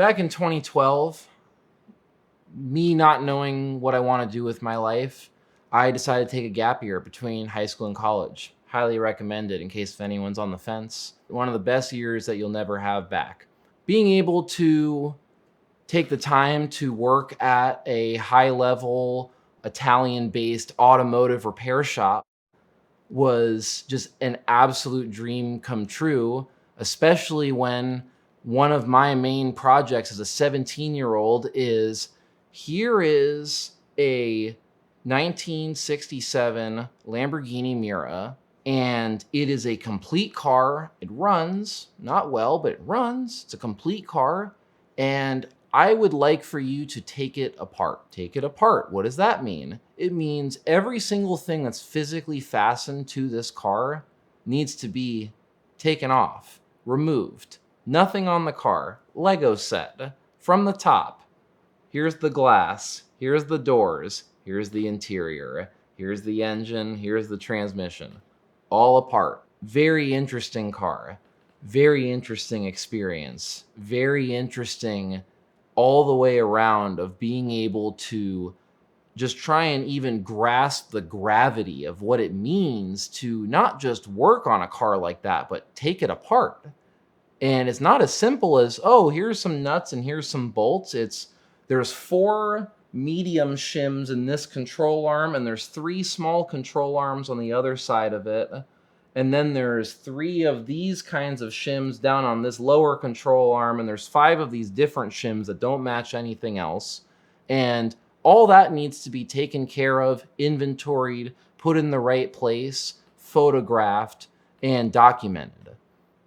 Back in 2012, me not knowing what I want to do with my life, I decided to take a gap year between high school and college. Highly recommend it in case if anyone's on the fence. One of the best years that you'll never have back. Being able to take the time to work at a high level Italian based automotive repair shop was just an absolute dream come true, especially when one of my main projects as a 17-year-old is here is a 1967 Lamborghini Miura, and it is a complete car. It runs, not well, but it runs. It's a complete car, and I would like for you to take it apart. Take it apart. What does that mean? It means every single thing that's physically fastened to this car needs to be taken off, removed. Nothing on the car. Lego set. From the top. Here's the glass. Here's the doors. Here's the interior. Here's the engine. Here's the transmission. All apart. Very interesting car. Very interesting experience. Very interesting all the way around of being able to just try and even grasp the gravity of what it means to not just work on a car like that, but take it apart. And it's not as simple as, oh, here's some nuts and here's some bolts. There's 4 medium shims in this control arm, and there's 3 small control arms on the other side of it. And then there's 3 of these kinds of shims down on this lower control arm, and there's 5 of these different shims that don't match anything else. And all that needs to be taken care of, inventoried, put in the right place, photographed, and documented.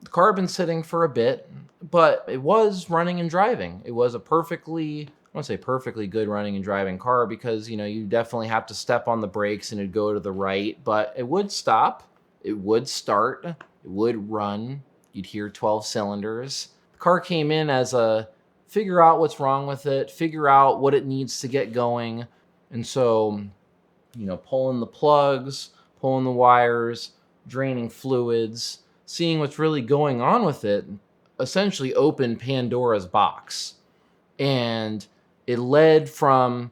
The car had been sitting for a bit, but it was running and driving. It was a I won't say perfectly good running and driving car because, you definitely have to step on the brakes and it'd go to the right, but it would stop. It would start, it would run, you'd hear 12 cylinders. The car came in as a figure out what's wrong with it, figure out what it needs to get going. And so, pulling the plugs, pulling the wires, draining fluids, seeing what's really going on with it, essentially opened Pandora's box. And it led from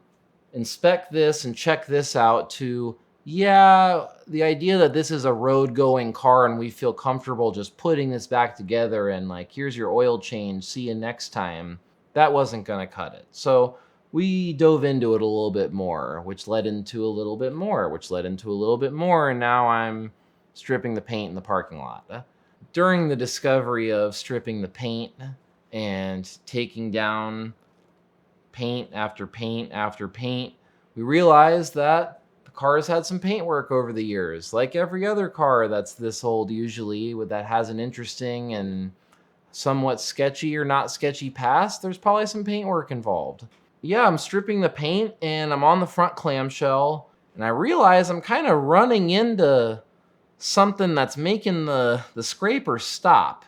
inspect this and check this out to, yeah, the idea that this is a road-going car and we feel comfortable just putting this back together and here's your oil change, see you next time, that wasn't going to cut it. So we dove into it a little bit more, which led into a little bit more, which led into a little bit more, and now I'm stripping the paint in the parking lot. During the discovery of stripping the paint and taking down paint after paint after paint, we realized that cars had some paint work over the years, like every other car that's this old usually, that has an interesting and somewhat sketchy or not sketchy past. There's probably some paint work involved. Yeah, I'm stripping the paint and I'm on the front clamshell and I realize I'm kind of running into something that's making the scraper stop.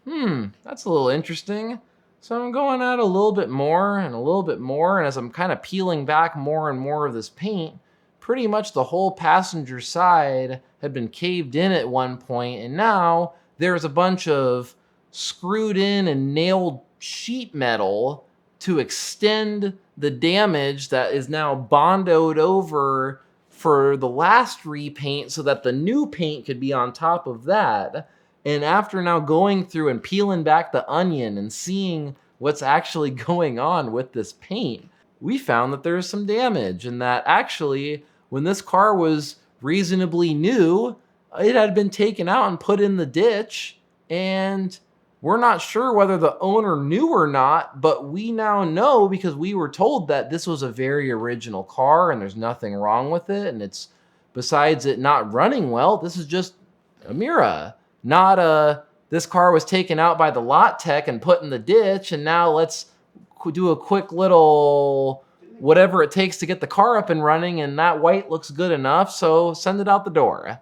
That's a little interesting. So I'm going at a little bit more and a little bit more, and as I'm kind of peeling back more and more of this paint, pretty much the whole passenger side had been caved in at one point, and now there's a bunch of screwed in and nailed sheet metal to extend the damage that is now bondoed over for the last repaint so that the new paint could be on top of that. And after now going through and peeling back the onion and seeing what's actually going on with this paint, we found that there's some damage, and that actually when this car was reasonably new, it had been taken out and put in the ditch, and we're not sure whether the owner knew or not, but we now know because we were told that this was a very original car and there's nothing wrong with it, and it's, besides it not running well, this is just a Miura, not this car was taken out by the lot tech and put in the ditch, and now let's do a quick little whatever it takes to get the car up and running, and that white looks good enough, so send it out the door.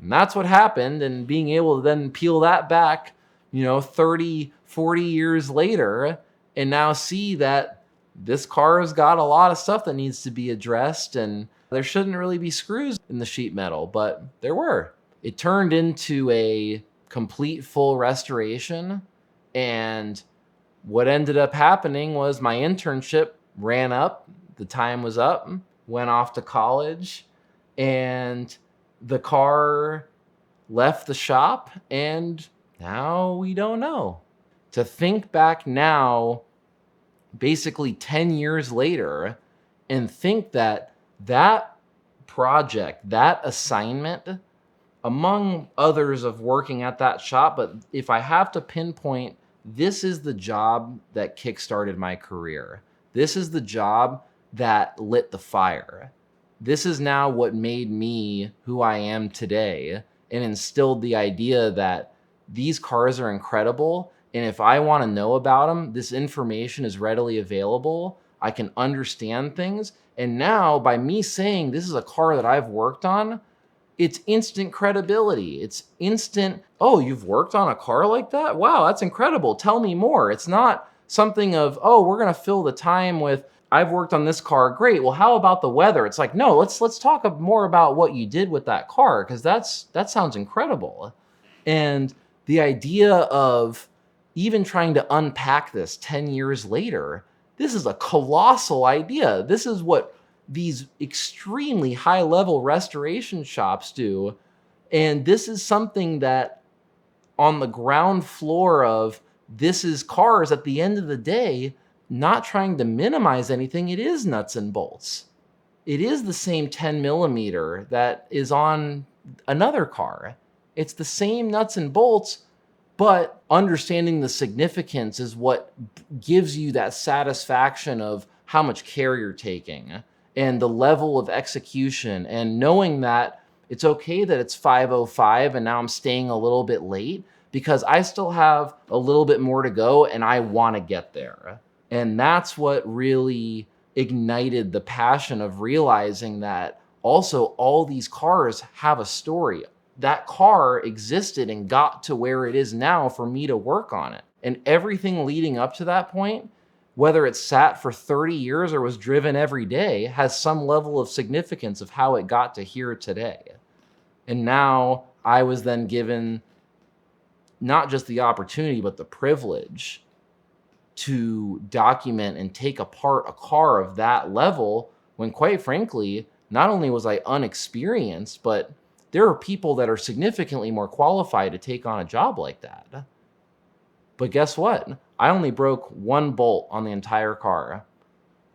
And that's what happened, and being able to then peel that back, 30, 40 years later, and now see that this car has got a lot of stuff that needs to be addressed, and there shouldn't really be screws in the sheet metal, but there were. It turned into a complete full restoration, and what ended up happening was my internship ran up, the time was up, went off to college, and the car left the shop, and now we don't know. To think back now, basically 10 years later, and think that that project, that assignment, among others of working at that shop, but if I have to pinpoint, this is the job that kickstarted my career. This is the job that lit the fire. This is now what made me who I am today and instilled the idea that these cars are incredible. And if I want to know about them, this information is readily available. I can understand things. And now by me saying this is a car that I've worked on, it's instant credibility. It's instant, oh, you've worked on a car like that? Wow, that's incredible. Tell me more. It's not something of, oh, we're going to fill the time with, I've worked on this car. Great. Well, how about the weather? It's like, no, let's talk more about what you did with that car, because that sounds incredible. And the idea of even trying to unpack this 10 years later, this is a colossal idea. This is what these extremely high-level restoration shops do. And this is something that on the ground floor of this is cars at the end of the day, not trying to minimize anything, it is nuts and bolts. It is the same 10 millimeter that is on another car. It's the same nuts and bolts, but understanding the significance is what gives you that satisfaction of how much care you're taking and the level of execution, and knowing that it's okay that it's 5:05 and now I'm staying a little bit late because I still have a little bit more to go and I want to get there. And that's what really ignited the passion of realizing that also all these cars have a story. That car existed and got to where it is now for me to work on it. And everything leading up to that point, whether it sat for 30 years or was driven every day, has some level of significance of how it got to here today. And now I was then given not just the opportunity, but the privilege to document and take apart a car of that level when, quite frankly, not only was I unexperienced, but there are people that are significantly more qualified to take on a job like that. But guess what? I only broke one bolt on the entire car.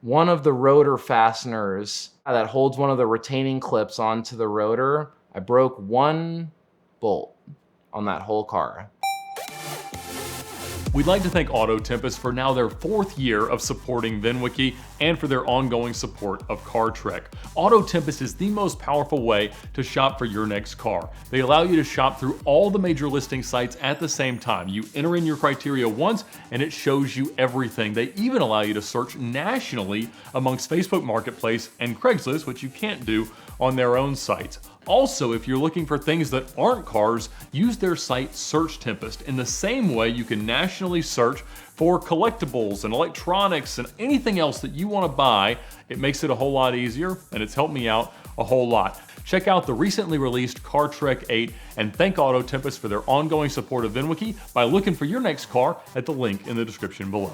One of the rotor fasteners that holds one of the retaining clips onto the rotor, I broke one bolt on that whole car. We'd like to thank Auto Tempest for now their 4th year of supporting VINwiki and for their ongoing support of Car Trek. Auto Tempest is the most powerful way to shop for your next car. They allow you to shop through all the major listing sites at the same time. You enter in your criteria once and it shows you everything. They even allow you to search nationally amongst Facebook Marketplace and Craigslist, which you can't do on their own sites. Also, if you're looking for things that aren't cars, use their site Search Tempest. In the same way you can nationally search for collectibles and electronics and anything else that you want to buy. It makes it a whole lot easier, and it's helped me out a whole lot. Check out the recently released Car Trek 8 and thank Auto Tempest for their ongoing support of VINwiki by looking for your next car at the link in the description below.